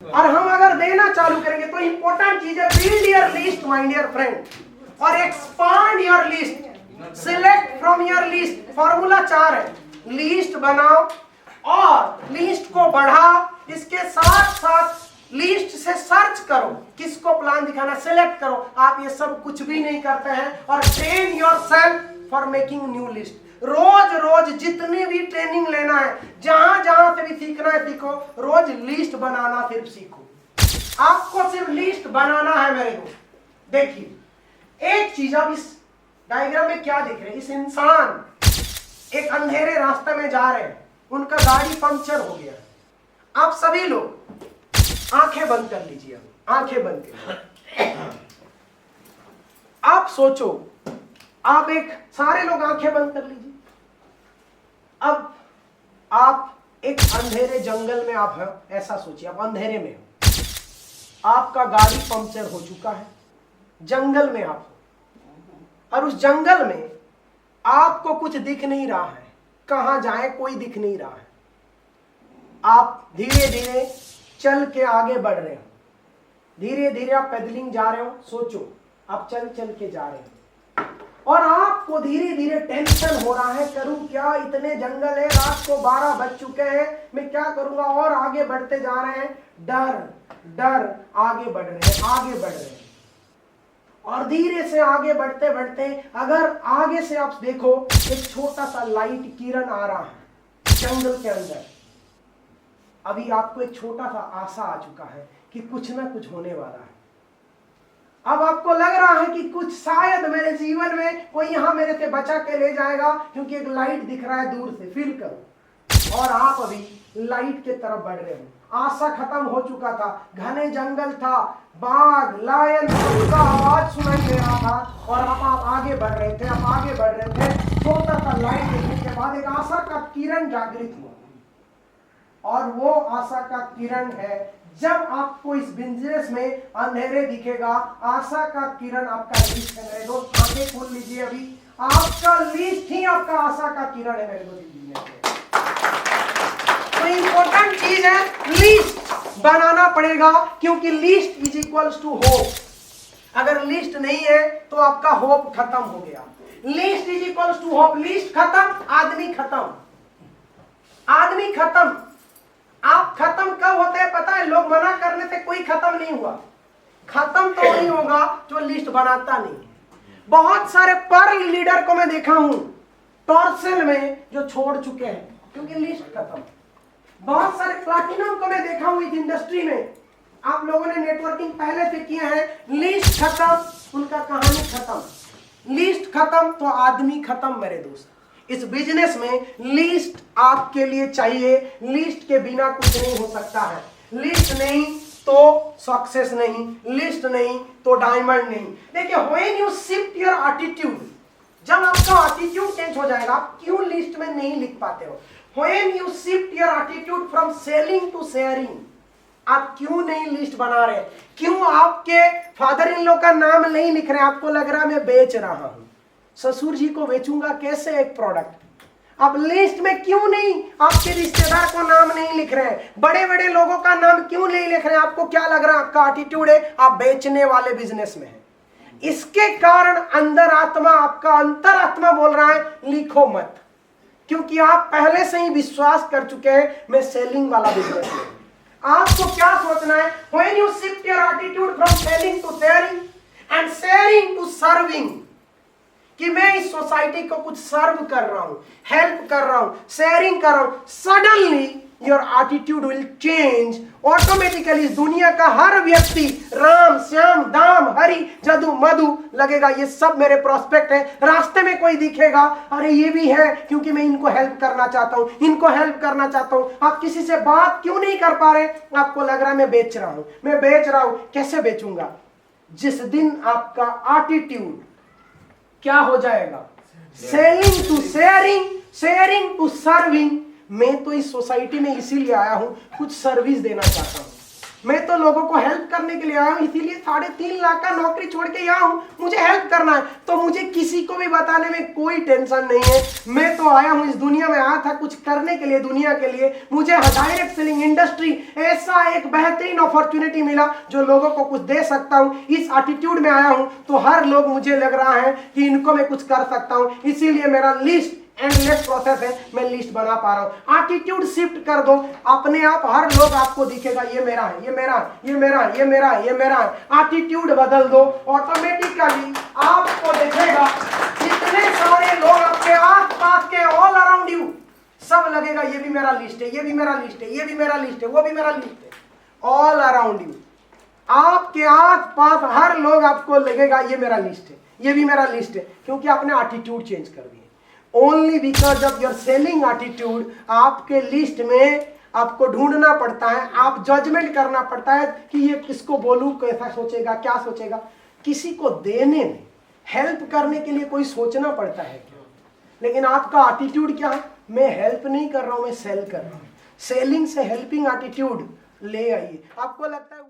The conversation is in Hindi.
और हम अगर देना चालू करेंगे तो इंपॉर्टेंट चीज है build your list my dear friend और expand your list, select from your list. Formula 4 है, लिस्ट बनाओ और लिस्ट को बढ़ा, इसके साथ साथ लिस्ट से सर्च करो किसको प्लान दिखाना, सिलेक्ट करो। आप ये सब कुछ भी नहीं करते हैं और train yourself for making new list. रोज रोज जितनी भी ट्रेनिंग लेना है, जहां जहां से भी सीखना है सीखो, रोज लिस्ट बनाना सिर्फ सीखो। आपको सिर्फ लिस्ट बनाना है मेरे दोस्त। देखिए एक चीज, अब इस डायग्राम में क्या दिख रहे हैं, इस इंसान एक अंधेरे रास्ते में जा रहे हैं, उनका गाड़ी पंक्चर हो गया। आप सभी लोग आंखें बंद कर लीजिए, अब आंखें बंद कीजिए। आप सोचो, आप एक सारे लोग आंखें बंद कर लीजिए। अब आप एक अंधेरे जंगल में आप हैं, ऐसा सोचिए आप अंधेरे में हो, आपका गाड़ी पंक्चर हो चुका है, जंगल में आप हो और उस जंगल में आपको कुछ दिख नहीं रहा है, कहां जाए कोई दिख नहीं रहा है। आप धीरे धीरे चल के आगे बढ़ रहे हो, धीरे धीरे आप पैदलिंग जा रहे हो। सोचो आप चल चल के जा रहे हो और आपको धीरे धीरे टेंशन हो रहा है, करूं क्या, इतने जंगल है, रात को 12 बज चुके हैं, मैं क्या करूंगा। और आगे बढ़ते जा रहे हैं, डर डर आगे बढ़ रहे हैं, आगे बढ़ रहे हैं और धीरे से आगे बढ़ते बढ़ते अगर आगे से आप देखो एक छोटा सा लाइट किरण आ रहा है जंगल के अंदर। अभी आपको एक छोटा सा आशा आ चुका है कि कुछ ना कुछ होने वाला है। अब आपको लग रहा है कि कुछ शायद मेरे जीवन में कोई यहां मेरे से बचा के ले जाएगा, क्योंकि एक लाइट दिख रहा है दूर से, फील करो। और आप अभी लाइट के तरफ बढ़ रहे हो। आशा खत्म हो चुका था, घने जंगल था, बाघ लायन का आवाज सुनाई दे रहा था और आप आगे बढ़ रहे थे, आप आगे बढ़ रहे थे। छोटा सा लाइट देखने के बाद एक आशा का किरण जागृत हुआ और वो आशा का किरण है, जब आपको इस बिजनेस में अंधेरे दिखेगा, आशा का किरण आपका लिस्ट है। मेरे दोस्त आंखें खोल लीजिए, अभी आपका लिस्ट ही आपका आशा का किरण है मेरे दोस्त। तो इंपॉर्टेंट चीज है लिस्ट बनाना पड़ेगा, क्योंकि list is equals to hope. अगर लिस्ट नहीं है तो आपका होप खत्म हो गया। List is equals to hope, list खत्म, आदमी खत्म, आदमी खत्म। आप खत्म कब होते हैं पता है? लोग मना करने से कोई खत्म नहीं हुआ। खत्म तो नहीं होगा जो लिस्ट बनाता नहीं। बहुत सारे पर्ल लीडर को मैं देखा हूं टॉर्सल में जो छोड़ चुके हैं क्योंकि लिस्ट खत्म। बहुत सारे प्लैटिनम को मैं देखा हूं इस इंडस्ट्री में, आप लोगों ने नेटवर्किंग पहले से किए हैं, लिस्ट खत्म, उनका कहानी खत्म। लिस्ट खत्म तो आदमी खत्म मेरे दोस्त। इस बिजनेस में लिस्ट आपके लिए चाहिए, लिस्ट के बिना कुछ नहीं हो सकता है। लिस्ट नहीं तो सक्सेस नहीं, लिस्ट नहीं तो डायमंड नहीं। देखिए when you shift your attitude, जब आपका एटीट्यूड चेंज हो जाएगा, आप क्यों लिस्ट में नहीं लिख पाते हो? When you shift your attitude from selling to sharing, आप क्यों नहीं लिस्ट बना रहे? क्यों आपके फादर इन लॉ का नाम नहीं लिख रहे? आपको लग रहा है मैं बेच रहा हूं, ससुर जी को बेचूंगा कैसे एक प्रोडक्ट। आप लिस्ट में क्यों नहीं आपके रिश्तेदार को नाम नहीं लिख रहे हैं? बड़े बड़े लोगों का नाम क्यों नहीं लिख रहे हैं? आपको क्या लग रहा है आपका एटीट्यूड है आप बेचने वाले बिजनेस में है। इसके कारण अंदर आत्मा, आपका अंतरात्मा बोल रहा है लिखो मत, क्योंकि आप पहले से ही विश्वास कर चुके हैं मैं सेलिंग वाला बिजनेस में। आपको क्या सोचना है? When you shift your attitude from selling to sharing and sharing to serving, कि मैं इस सोसाइटी को कुछ सर्व कर रहा हूं, हेल्प कर रहा हूं, शेयरिंग कर रहा हूं, suddenly your attitude will change. Automatically दुनिया का हर व्यक्ति राम श्याम दाम हरि जदू मधु लगेगा, ये सब मेरे प्रोस्पेक्ट है। रास्ते में कोई दिखेगा, अरे ये भी है, क्योंकि मैं इनको हेल्प करना चाहता हूं, इनको हेल्प करना चाहता हूं। आप किसी से बात क्यों नहीं कर पा रहे? आपको लग रहा है मैं बेच रहा हूं, मैं बेच रहा हूं, कैसे बेचूंगा? जिस दिन आपका एटीट्यूड क्या हो जाएगा, selling to sharing, sharing to serving. मैं तो इस सोसाइटी में इसीलिए आया हूं, कुछ सर्विस देना चाहता हूं। मैं तो लोगों को हेल्प करने के लिए आया हूं, इसीलिए 3.5 लाख का नौकरी छोड़ के यहाँ हूं, मुझे हेल्प करना है। तो मुझे किसी को भी बताने में कोई टेंशन नहीं है। मैं तो आया हूं, इस दुनिया में आया था कुछ करने के लिए, दुनिया के लिए। मुझे डायरेक्ट सेलिंग इंडस्ट्री ऐसा एक बेहतरीन अपॉर्चुनिटी मिला जो लोगों को कुछ दे सकता हूं। इस एटीट्यूड में आया हूं तो हर लोग मुझे लग रहा है कि इनको मैं कुछ कर सकता हूं, इसीलिए मेरा लिस्ट एंडलेस प्रोसेस है, मैं लिस्ट बना पा रहा हूं। एटीट्यूड शिफ्ट कर दो, अपने आप हर लोग आपको दिखेगा ये मेरा है, ये मेरा है, ये मेरा है, ये मेरा है, ये मेरा है। एटीट्यूड बदल दो, ऑटोमेटिकली आपको दिखेगा जितने सारे लोग आपके आस-पास के ऑल अराउंड यू, सब लगेगा ये भी मेरा लिस्ट है, ये भी मेरा लिस्ट है, ये भी मेरा लिस्ट है, वो भी मेरा लिस्ट है। ऑल अराउंड यू, आपके आस-पास हर लोग आपको लगेगा ये मेरा लिस्ट है, ये भी मेरा लिस्ट है, क्योंकि आपने एटीट्यूड चेंज कर दिया। Only because of your selling attitude आपके लिस्ट में आपको ढूंढना पड़ता है, आप जजमेंट करना पड़ता है कि ये किसको बोलूं, कैसा सोचेगा, क्या सोचेगा। किसी को देने में, हेल्प करने के लिए कोई सोचना पड़ता है क्या? लेकिन आपका एटीट्यूड क्या है? मैं हेल्प नहीं कर रहा हूं, मैं सेल कर रहा हूं। सेलिंग से हेल्पिंग एटीट्यूड ले आइए। आपको लगता है